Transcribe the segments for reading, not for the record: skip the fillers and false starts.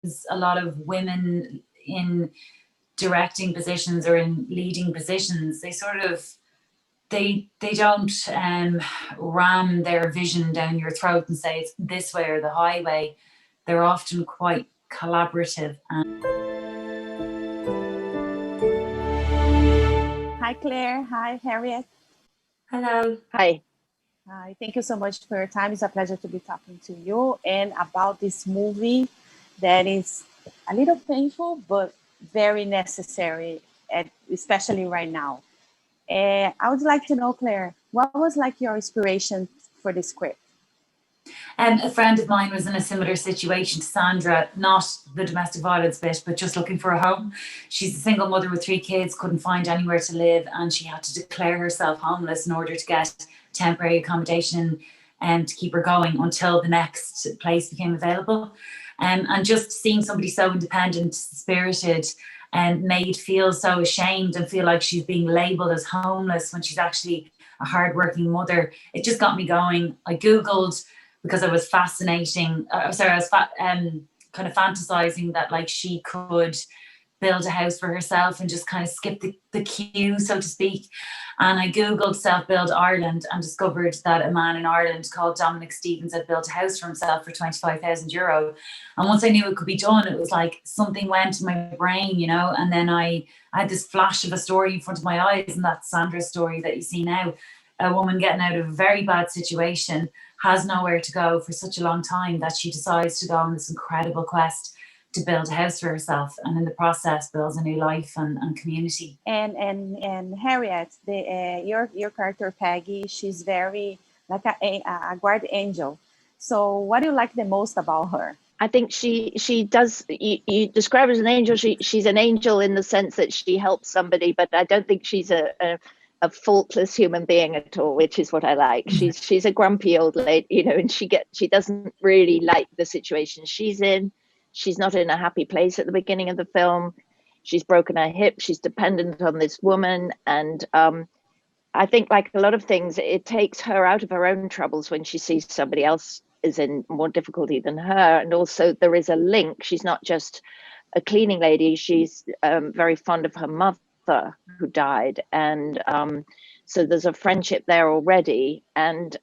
there's a lot of women in directing positions or in leading positions, they sort of they don't ram their vision down your throat and say it's this way or the highway. They're often quite collaborative. Hi, Claire. Hi, Harriet. Hello. Hi. Hi. Thank you so much for your time. It's a pleasure to be talking to you and about this movie that is a little painful, but very necessary, especially right now. I would like to know, Claire, what was like your inspiration for the script? A friend of mine was in a similar situation to Sandra, not the domestic violence bit, but just looking for a home. She's a single mother with 3 kids, couldn't find anywhere to live, and she had to declare herself homeless in order to get temporary accommodation and to keep her going until the next place became available. And just seeing somebody so independent, spirited, and made feel so ashamed and feel like she's being labelled as homeless when she's actually a hardworking mother, it just got me going. I Googled, because I was kind of fantasizing that like she could build a house for herself and just kind of skip the queue, so to speak. And I Googled Self-Build Ireland and discovered that a man in Ireland called Dominic Stevens had built a house for himself for €25,000. And once I knew it could be done, it was like something went in my brain, you know. And then I had this flash of a story in front of my eyes, and that's Sandra's story that you see now. A woman getting out of a very bad situation, has nowhere to go for such a long time that she decides to go on this incredible quest to build a house for herself, and in the process builds a new life and community. And Harriet, your character Peggy, she's very like a guard angel. So what do you like the most about her? I think she does. You describe her as an angel. She's an angel in the sense that she helps somebody, but I don't think she's a faultless human being at all, which is what I like. She's a grumpy old lady, you know, and she doesn't really like the situation she's in. She's not in a happy place at the beginning of the film. She's broken her hip. She's dependent on this woman. And I think, like a lot of things, it takes her out of her own troubles when she sees somebody else is in more difficulty than her. And also there is a link. She's not just a cleaning lady. She's very fond of her mother, who died, and so there's a friendship there already, and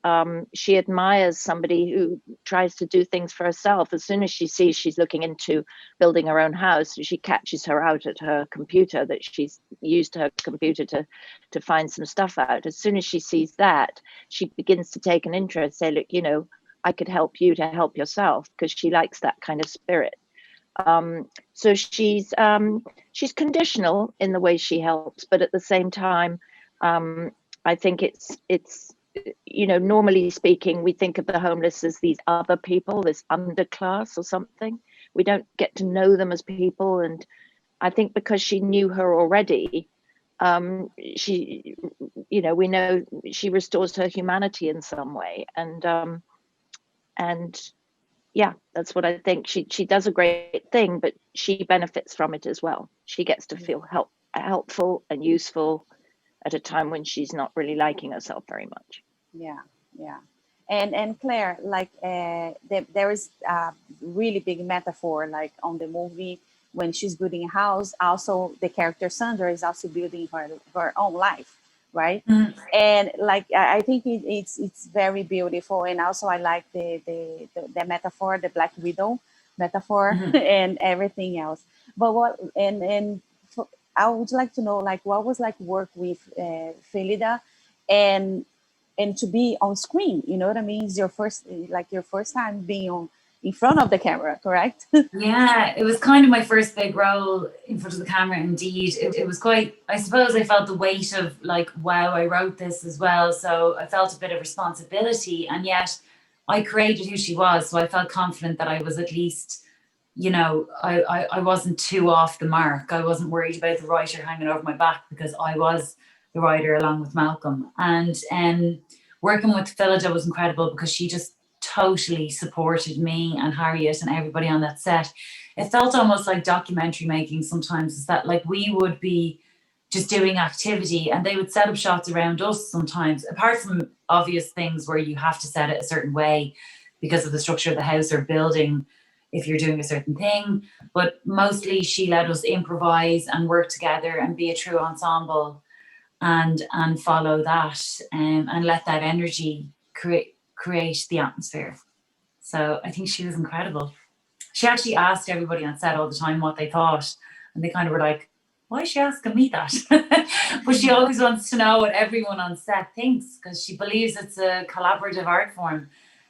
she admires somebody who tries to do things for herself. As soon as she sees she's looking into building her own house, she catches her out at her computer, that she's used her computer to find some stuff out. As soon as she sees that, she begins to take an interest, say, look, you know, I could help you to help yourself, because she likes that kind of spirit. So she's conditional in the way she helps, but at the same time, I think it's you know, normally speaking, we think of the homeless as these other people, this underclass or something. We don't get to know them as people, and I think because she knew her already, she, you know, we know she restores her humanity in some way, and yeah, that's what I think. She does a great thing, but she benefits from it as well. She gets to feel helpful and useful at a time when she's not really liking herself very much. Yeah. And Claire, like there is a really big metaphor, like on the movie when she's building a house. Also, the character Sandra is also building her own life, right? And like I think it's very beautiful, and also I like the metaphor, the Black Widow metaphor, and everything else. But I would like to know, like, what was like work with Phyllida, and to be on screen, you know what I mean? It's your first time being in front of the camera, correct? Yeah, it was kind of my first big role in front of the camera. Indeed, it was quite, I suppose I felt the weight of like, wow, I wrote this as well. So I felt a bit of responsibility, and yet I created who she was. So I felt confident that I was at least, you know, I wasn't too off the mark. I wasn't worried about the writer hanging over my back, because I was the writer along with Malcolm. And working with Phyllida was incredible, because she just totally supported me and Harriet and everybody on that set. It felt almost like documentary making sometimes, is that like we would be just doing activity and they would set up shots around us sometimes, apart from obvious things where you have to set it a certain way because of the structure of the house or building. if you're doing a certain thing. But mostly she let us improvise and work together and be a true ensemble, and follow that, and let that energy create the atmosphere. So I think she was incredible. She actually asked everybody on set all the time what they thought, and they kind of were like, why is she asking me that? But she always wants to know what everyone on set thinks, because she believes it's a collaborative art form.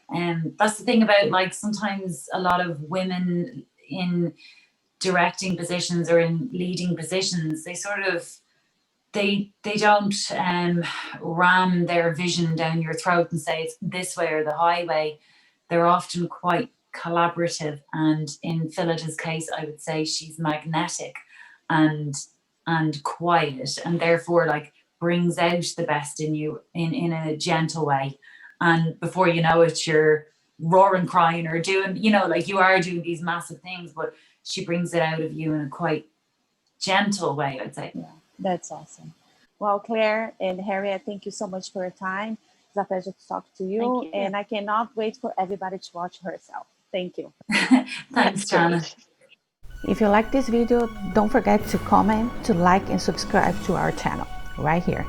And that's the thing about, like, sometimes a lot of women in directing positions or in leading positions, they sort of, they don't ram their vision down your throat and say it's this way or the highway. They're often quite collaborative, and in Phyllida's case, I would say she's magnetic and quiet, and therefore like brings out the best in you in a gentle way. And before you know it, you're roaring, crying, or doing, you know, like you are doing these massive things, but she brings it out of you in a quite gentle way, I'd say. Yeah, that's awesome. Well, Claire and Harriet, thank you so much for your time. It's a pleasure to talk to you. And I cannot wait for everybody to watch Herself. Thank you. Thanks, Jana. If you like this video, don't forget to comment, to like, and subscribe to our channel right here.